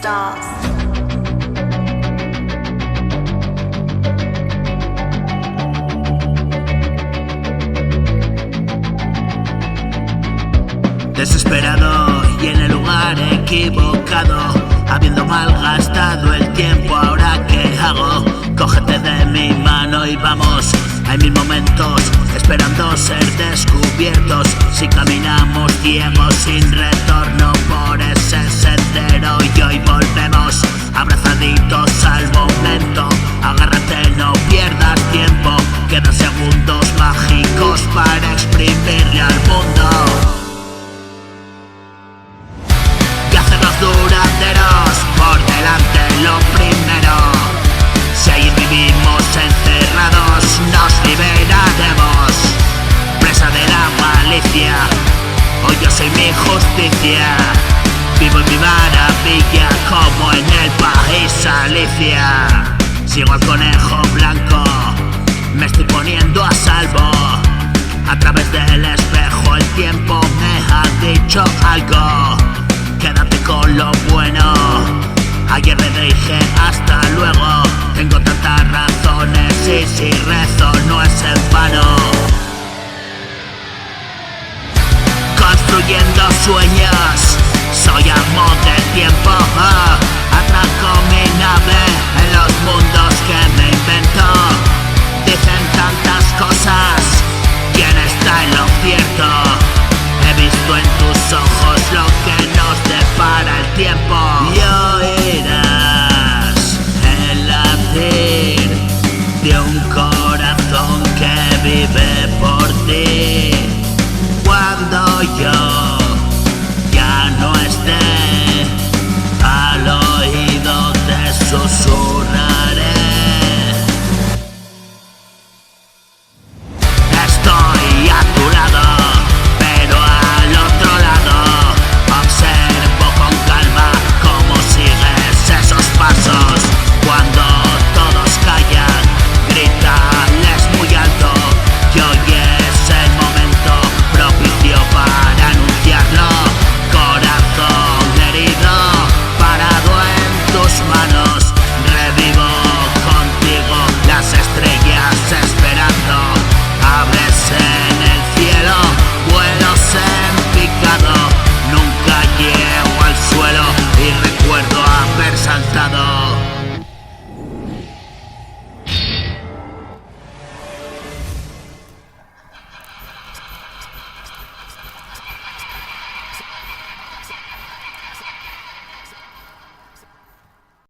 stars. Desesperado y en el lugar equivocado, habiendo malgastado el tiempo, ¿ahora qué hago? Cógete de mi mano y vamos. Hay 1000 momentos esperando ser descubiertos. Si caminamos ciegos sin retorno por ese sendero, y hoy volvemos abrazaditos al momento. Agárrate, no pierdas tiempo. Quedan segundos mágicos para exprimirle al mundo y hacernos duraderos. Por delante lo primero. Si ahí vivimos encerrados, nos liberaremos. Presa de la malicia, hoy yo soy mi justicia. Vivo en mi maravilla como en el país Alicia. Sigo al conejo blanco, me estoy poniendo a salvo. A través del espejo el tiempo me ha dicho algo. Quédate con lo bueno. Ayer le dije hasta luego. Tengo tantas razones y si rezo no es en vano. Construyendo sueños, soy amo del tiempo. Atraco mi nave en los mundos que me